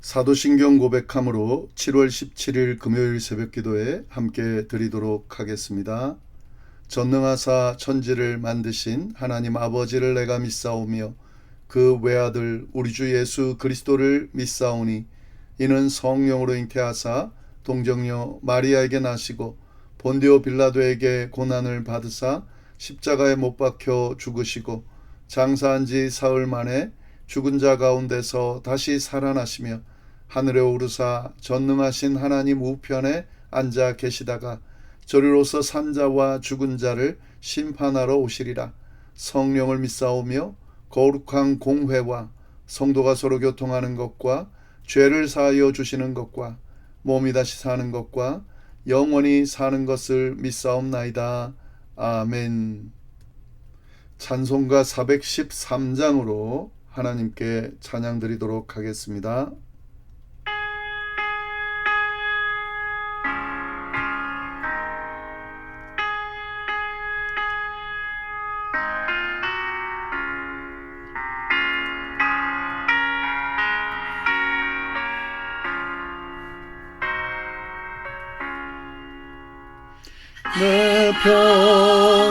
사도신경 고백함으로 7월 17일 금요일 새벽기도에 함께 드리도록 하겠습니다. 전능하사 천지를 만드신 하나님 아버지를 내가 믿사오며 그 외아들 우리 주 예수 그리스도를 믿사오니 이는 성령으로 잉태하사 동정녀 마리아에게 나시고 본디오 빌라도에게 고난을 받으사 십자가에 못 박혀 죽으시고 장사한 지 사흘 만에 죽은 자 가운데서 다시 살아나시며 하늘에 오르사 전능하신 하나님 우편에 앉아 계시다가 저리로서 산자와 죽은 자를 심판하러 오시리라. 성령을 믿사오며 거룩한 공회와 성도가 서로 교통하는 것과 죄를 사하여 주시는 것과 몸이 다시 사는 것과 영원히 사는 것을 믿사옵나이다. 아멘. 찬송가 413장으로 하나님께 찬양 드리도록 하겠습니다. 내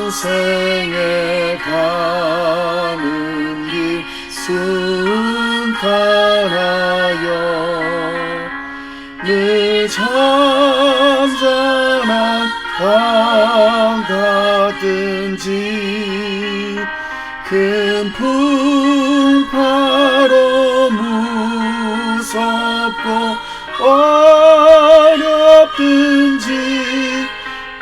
평생에 가는 길 순탄하여 늘 잔잔한 강 같든지 큰 풍파로 무섭고 어렵든지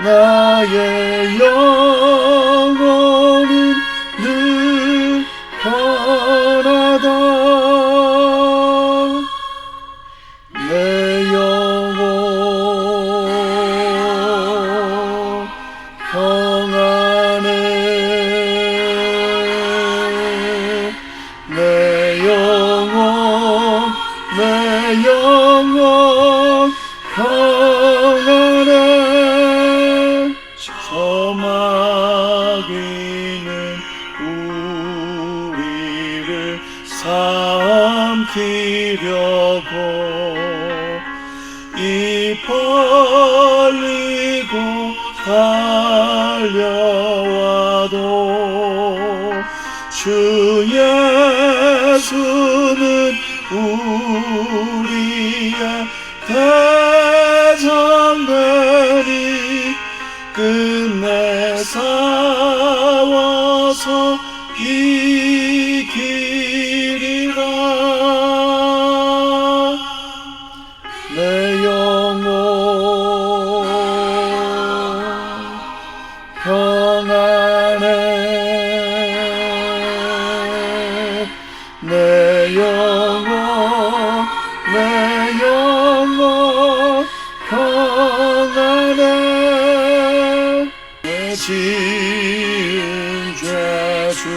나의 영혼은 늘 편하다. 내 영혼 평안해. 내 영혼 평안해. 저마귀는 우리를 삼키려고 입 벌리고 달려와도 주 예수는 우리의 대장되니 끝내 싸워서 이기리라. 내 영혼 평안해. 내 영혼 평안해. 내 지은 죄 주홍빛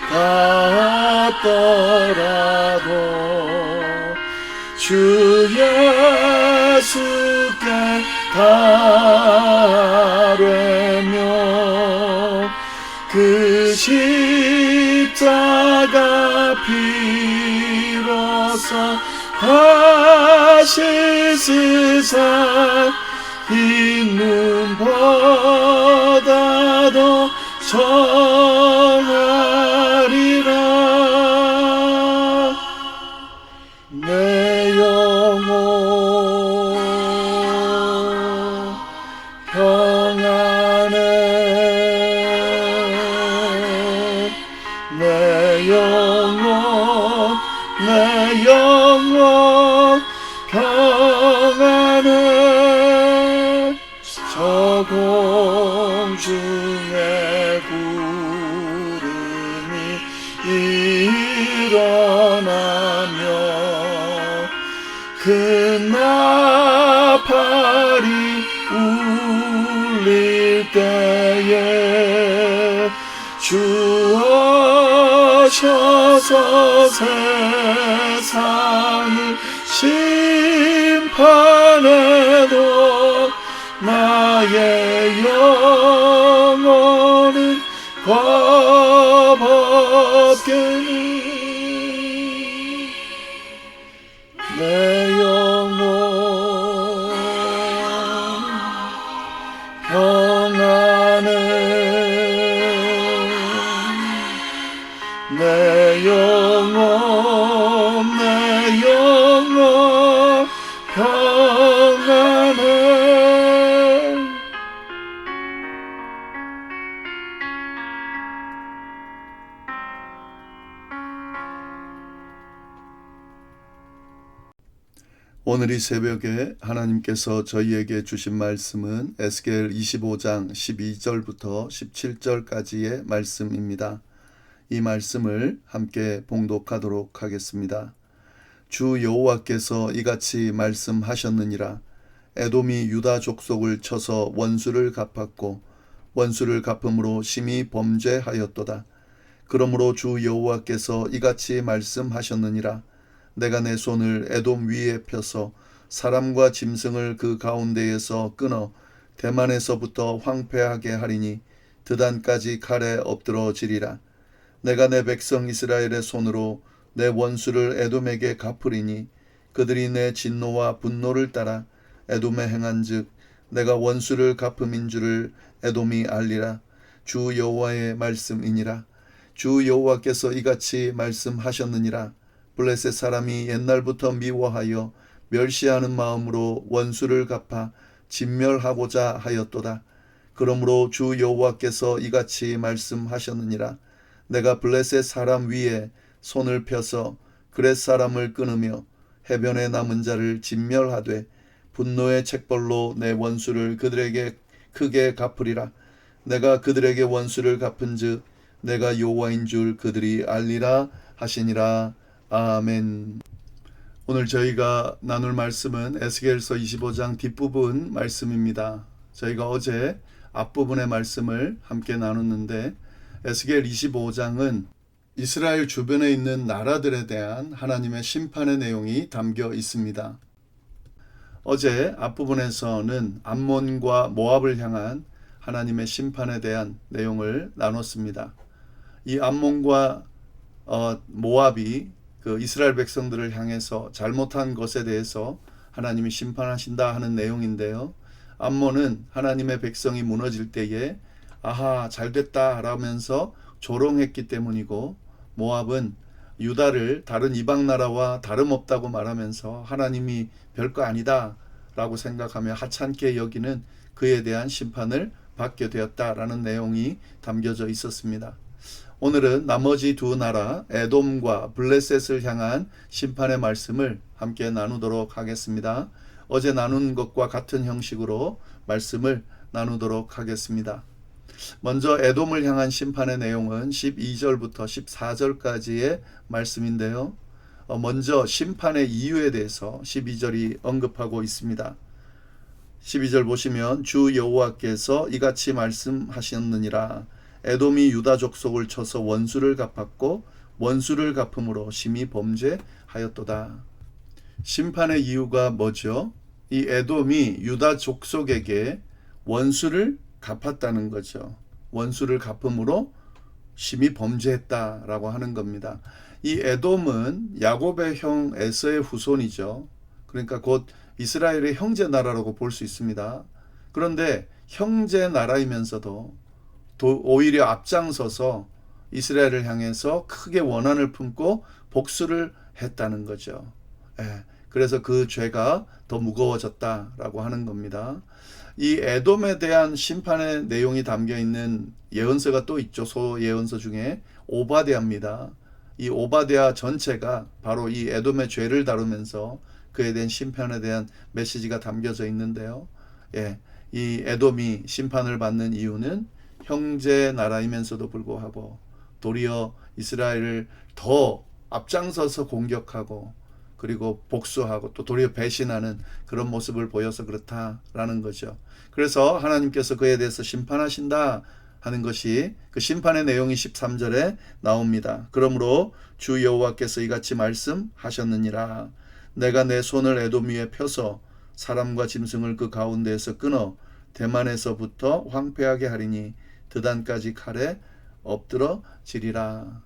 같더라도 주 예수께 달되며 그 십자가 피로써 다시 세상 흰 눈보다도 정하리라. 내 영혼 평안해. 내 영혼 평안해. 저 공중에 구름이 일어나며 큰 나팔이 울릴 때에 주 오셔서 세상을 심판해도 나의 영혼은 겁없겠니. 내 영혼 평안해 내 영혼 평안해 오늘 이 새벽에 하나님께서 저희에게 주신 말씀은 에스겔 25장 12절부터 17절까지의 말씀입니다. 이 말씀을 함께 봉독하도록 하겠습니다. 주 여호와께서 이같이 말씀하셨느니라. 에돔이 유다 족속을 쳐서 원수를 갚았고 원수를 갚음으로 심히 범죄하였도다. 그러므로 주 여호와께서 이같이 말씀하셨느니라. 내가 내 손을 에돔 위에 펴서 사람과 짐승을 그 가운데에서 끊어 대만에서부터 황폐하게 하리니 드단까지 칼에 엎드러지리라. 내가 내 백성 이스라엘의 손으로 내 원수를 에돔에게 갚으리니 그들이 내 진노와 분노를 따라 에돔에 행한즉 내가 원수를 갚음인 줄을 에돔이 알리라. 주 여호와의 말씀이니라. 주 여호와께서 이같이 말씀하셨느니라. 블레셋 사람이 옛날부터 미워하여 멸시하는 마음으로 원수를 갚아 진멸하고자 하였도다. 그러므로 주 여호와께서 이같이 말씀하셨느니라. 내가 블레셋 사람 위에 손을 펴서 그렛 사람을 끊으며 해변에 남은 자를 진멸하되 분노의 책벌로 내 원수를 그들에게 크게 갚으리라. 내가 그들에게 원수를 갚은즉 내가 여호와인 줄 그들이 알리라 하시니라. 아멘. 오늘 저희가 나눌 말씀은 에스겔서 25장 뒷부분 말씀입니다. 저희가 어제 앞부분의 말씀을 함께 나눴는데 에스겔 25장은 이스라엘 주변에 있는 나라들에 대한 하나님의 심판의 내용이 담겨 있습니다. 어제 앞부분에서는 암몬과 모압을 향한 하나님의 심판에 대한 내용을 나눴습니다. 이 암몬과 모압이 그 이스라엘 백성들을 향해서 잘못한 것에 대해서 하나님이 심판하신다 하는 내용인데요. 암몬은 하나님의 백성이 무너질 때에 아하 잘됐다 라면서 조롱했기 때문이고 모압은 유다를 다른 이방 나라와 다름없다고 말하면서 하나님이 별거 아니다 라고 생각하며 하찮게 여기는 그에 대한 심판을 받게 되었다라는 내용이 담겨져 있었습니다. 오늘은 나머지 두 나라 에돔과 블레셋을 향한 심판의 말씀을 함께 나누도록 하겠습니다. 어제 나눈 것과 같은 형식으로 말씀을 나누도록 하겠습니다. 먼저 에돔을 향한 심판의 내용은 12절부터 14절까지의 말씀인데요. 먼저 심판의 이유에 대해서 12절이 언급하고 있습니다. 12절 보시면 주 여호와께서 이같이 말씀하셨느니라. 에돔이 유다 족속을 쳐서 원수를 갚았고 원수를 갚음으로 심히 범죄하였도다. 심판의 이유가 뭐죠? 이 에돔이 유다 족속에게 원수를 갚았다는 거죠. 원수를 갚음으로 심히 범죄했다라고 하는 겁니다. 이 에돔은 야곱의 형 에서의 후손이죠. 그러니까 곧 이스라엘의 형제 나라라고 볼 수 있습니다. 그런데 형제 나라이면서도 오히려 앞장서서 이스라엘을 향해서 크게 원한을 품고 복수를 했다는 거죠. 그래서 그 죄가 더 무거워졌다라고 하는 겁니다. 이 에돔에 대한 심판의 내용이 담겨 있는 예언서가 또 있죠. 소예언서 중에 오바댜입니다. 이 오바댜 전체가 바로 이 에돔의 죄를 다루면서 그에 대한 심판에 대한 메시지가 담겨져 있는데요. 이 에돔이 심판을 받는 이유는 형제 나라이면서도 불구하고 도리어 이스라엘을 더 앞장서서 공격하고 그리고 복수하고 또 도리어 배신하는 그런 모습을 보여서 그렇다라는 거죠. 그래서 하나님께서 그에 대해서 심판하신다 하는 것이 그 심판의 내용이 13절에 나옵니다. 그러므로 주 여호와께서 이같이 말씀하셨느니라. 내가 내 손을 에돔 위에 펴서 사람과 짐승을 그 가운데에서 끊어 대만에서부터 황폐하게 하리니 드단까지 칼에 엎드러지리라.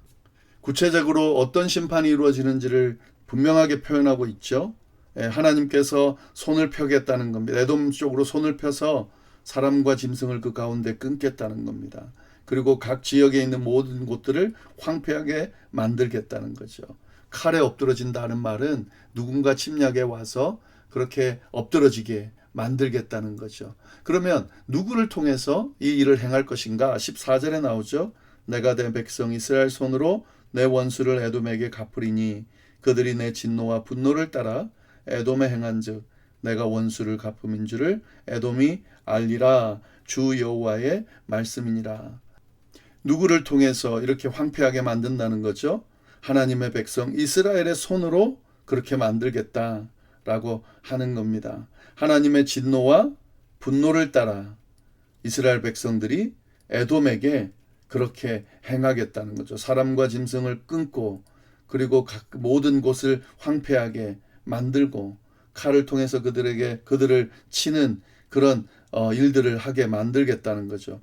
구체적으로 어떤 심판이 이루어지는지를 분명하게 표현하고 있죠. 하나님께서 손을 펴겠다는 겁니다. 에돔 쪽으로 손을 펴서 사람과 짐승을 그 가운데 끊겠다는 겁니다. 그리고 각 지역에 있는 모든 곳들을 황폐하게 만들겠다는 거죠. 칼에 엎드러진다는 말은 누군가 침략에 와서 그렇게 엎드러지게 만들겠다는 거죠. 그러면 누구를 통해서 이 일을 행할 것인가? 14절에 나오죠. 내가 내 백성 이스라엘 손으로 내 원수를 에돔에게 갚으리니 그들이 내 진노와 분노를 따라 에돔에 행한즉 내가 원수를 갚음인 줄을 에돔이 알리라. 주 여호와의 말씀이니라. 누구를 통해서 이렇게 황폐하게 만든다는 거죠? 하나님의 백성 이스라엘의 손으로 그렇게 만들겠다라고 하는 겁니다. 하나님의 진노와 분노를 따라 이스라엘 백성들이 에돔에게 그렇게 행하겠다는 거죠. 사람과 짐승을 끊고 그리고 모든 곳을 황폐하게 만들고 칼을 통해서 그들을 치는 그런 일들을 하게 만들겠다는 거죠.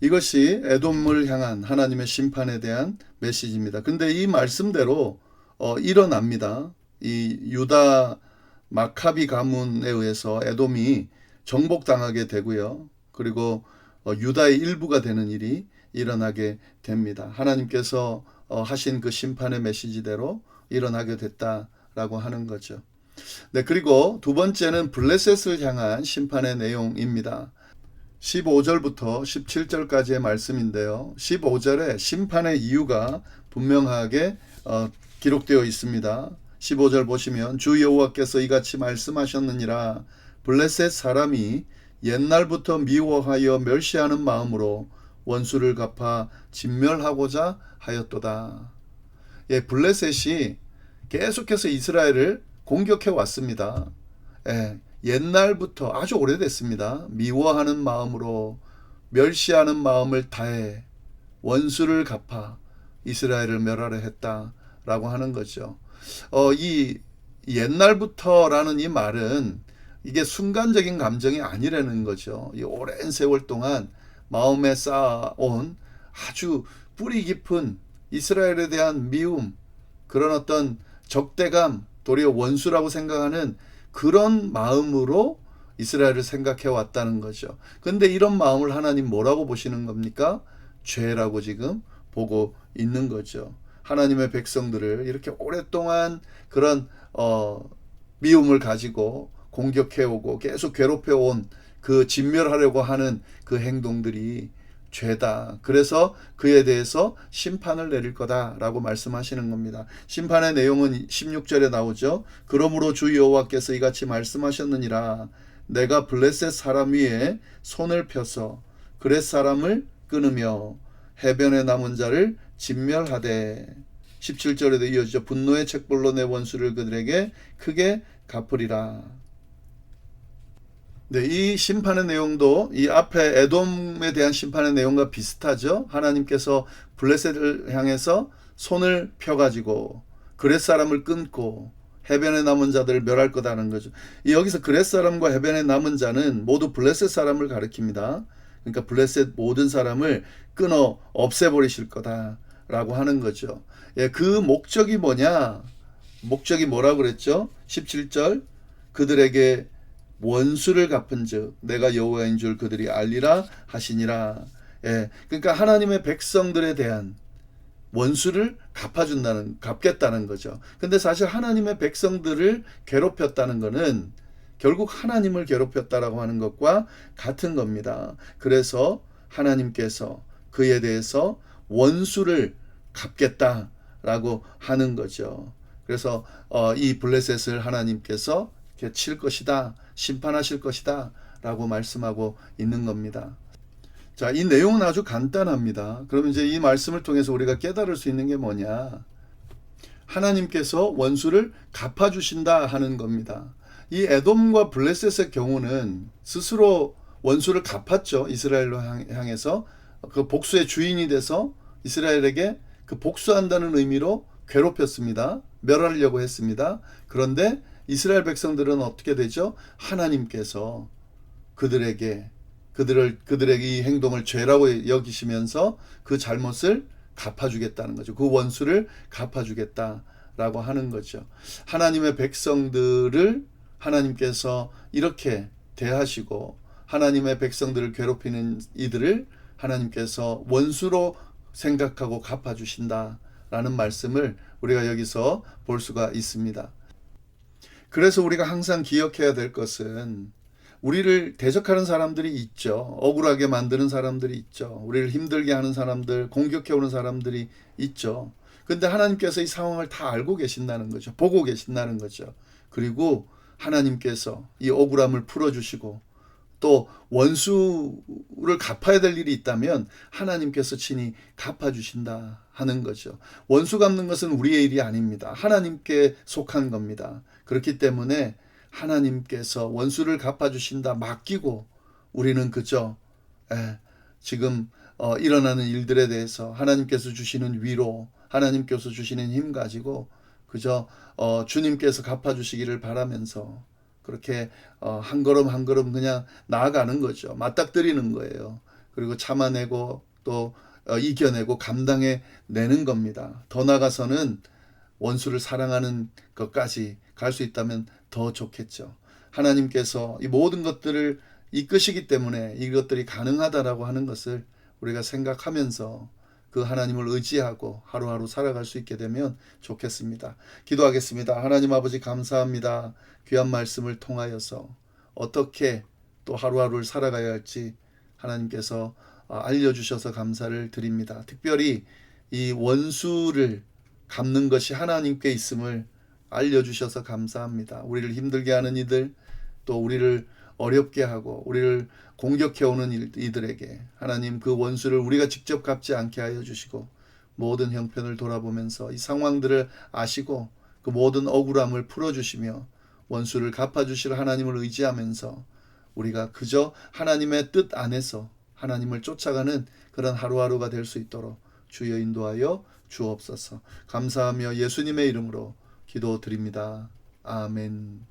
이것이 에돔을 향한 하나님의 심판에 대한 메시지입니다. 근데 이 말씀대로 일어납니다. 이 유다 마카비 가문에 의해서 에돔이 정복당하게 되고요. 그리고 유다의 일부가 되는 일이 일어나게 됩니다. 하나님께서 하신 그 심판의 메시지대로 일어나게 됐다라고 하는 거죠. 네, 그리고 두 번째는 블레셋을 향한 심판의 내용입니다. 15절부터 17절까지의 말씀인데요. 15절에 심판의 이유가 분명하게 기록되어 있습니다. 15절 보시면 주 여호와께서 이같이 말씀하셨느니라. 블레셋 사람이 옛날부터 미워하여 멸시하는 마음으로 원수를 갚아 진멸하고자 하였도다. 예, 블레셋이 계속해서 이스라엘을 공격해 왔습니다. 옛날부터 아주 오래됐습니다. 미워하는 마음으로 멸시하는 마음을 다해 원수를 갚아 이스라엘을 멸하려 했다라고 하는 거죠. 이 옛날부터라는 이 말은 이게 순간적인 감정이 아니라는 거죠. 이 오랜 세월 동안 마음에 쌓아온 아주 뿌리 깊은 이스라엘에 대한 미움, 그런 어떤 적대감, 도리어 원수라고 생각하는 그런 마음으로 이스라엘을 생각해 왔다는 거죠. 근데 이런 마음을 하나님 뭐라고 보시는 겁니까? 죄라고 지금 보고 있는 거죠. 하나님의 백성들을 이렇게 오랫동안 그런 미움을 가지고 공격해오고 계속 괴롭혀온 그 진멸하려고 하는 그 행동들이 죄다. 그래서 그에 대해서 심판을 내릴 거다라고 말씀하시는 겁니다. 심판의 내용은 16절에 나오죠. 그러므로 주 여호와께서 이같이 말씀하셨느니라. 내가 블레셋 사람 위에 손을 펴서 그렛 사람을 끊으며 해변에 남은 자를 진멸하되 17절에도 이어지죠. 분노의 책벌로 내 원수를 그들에게 크게 갚으리라. 네, 이 심판의 내용도 이 앞에 에돔에 대한 심판의 내용과 비슷하죠. 하나님께서 블레셋을 향해서 손을 펴가지고 그렛 사람을 끊고 해변에 남은 자들을 멸할 거다는 거죠. 여기서 그렛 사람과 해변에 남은 자는 모두 블레셋 사람을 가리킵니다. 그러니까 블레셋 모든 사람을 끊어 없애버리실 거다라고 하는 거죠. 예, 그 목적이 뭐냐? 목적이 뭐라고 그랬죠? 17절 그들에게 원수를 갚은즉 내가 여호와인 줄 그들이 알리라 하시니라. 예, 그러니까 하나님의 백성들에 대한 원수를 갚겠다는 거죠. 근데 사실 하나님의 백성들을 괴롭혔다는 것은 결국 하나님을 괴롭혔다라고 하는 것과 같은 겁니다. 그래서 하나님께서 그에 대해서 원수를 갚겠다라고 하는 거죠. 그래서 이 블레셋을 하나님께서 칠 것이다, 심판하실 것이다 라고 말씀하고 있는 겁니다. 자, 이 내용은 아주 간단합니다. 그러면 이제 이 말씀을 통해서 우리가 깨달을 수 있는 게 뭐냐? 하나님께서 원수를 갚아주신다 하는 겁니다. 이 에돔과 블레셋의 경우는 스스로 원수를 갚았죠. 이스라엘로 향해서 그 복수의 주인이 돼서 이스라엘에게 그 복수한다는 의미로 괴롭혔습니다. 멸하려고 했습니다. 그런데 이스라엘 백성들은 어떻게 되죠? 하나님께서 그들의 이 행동을 죄라고 여기시면서 그 잘못을 갚아주겠다는 거죠. 그 원수를 갚아주겠다 라고 하는 거죠. 하나님의 백성들을 하나님께서 이렇게 대하시고 하나님의 백성들을 괴롭히는 이들을 하나님께서 원수로 생각하고 갚아주신다라는 말씀을 우리가 여기서 볼 수가 있습니다. 그래서 우리가 항상 기억해야 될 것은 우리를 대적하는 사람들이 있죠. 억울하게 만드는 사람들이 있죠. 우리를 힘들게 하는 사람들, 공격해오는 사람들이 있죠. 근데 하나님께서 이 상황을 다 알고 계신다는 거죠. 보고 계신다는 거죠. 그리고 하나님께서 이 억울함을 풀어주시고 또 원수를 갚아야 될 일이 있다면 하나님께서 친히 갚아주신다 하는 거죠. 원수 갚는 것은 우리의 일이 아닙니다. 하나님께 속한 겁니다. 그렇기 때문에 하나님께서 원수를 갚아주신다 맡기고 우리는 그저 지금 일어나는 일들에 대해서 하나님께서 주시는 위로, 하나님께서 주시는 힘 가지고 그저 주님께서 갚아주시기를 바라면서 그렇게 한 걸음 한 걸음 그냥 나아가는 거죠. 맞닥뜨리는 거예요. 그리고 참아내고 또 이겨내고 감당해내는 겁니다. 더 나아가서는 원수를 사랑하는 것까지 갈 수 있다면 더 좋겠죠. 하나님께서 이 모든 것들을 이끄시기 때문에 이것들이 가능하다라고 하는 것을 우리가 생각하면서 그 하나님을 의지하고 하루하루 살아갈 수 있게 되면 좋겠습니다. 기도하겠습니다. 하나님 아버지 감사합니다. 귀한 말씀을 통하여서 어떻게 또 하루하루를 살아가야 할지 하나님께서 알려주셔서 감사를 드립니다. 특별히 이 원수를 갚는 것이 하나님께 있음을 알려주셔서 감사합니다. 우리를 힘들게 하는 이들, 또 우리를 어렵게 하고 우리를 공격해오는 이들에게 하나님 그 원수를 우리가 직접 갚지 않게 하여 주시고 모든 형편을 돌아보면서 이 상황들을 아시고 그 모든 억울함을 풀어주시며 원수를 갚아주실 하나님을 의지하면서 우리가 그저 하나님의 뜻 안에서 하나님을 쫓아가는 그런 하루하루가 될 수 있도록 주여 인도하여 주옵소서. 감사하며 예수님의 이름으로 기도드립니다. 아멘.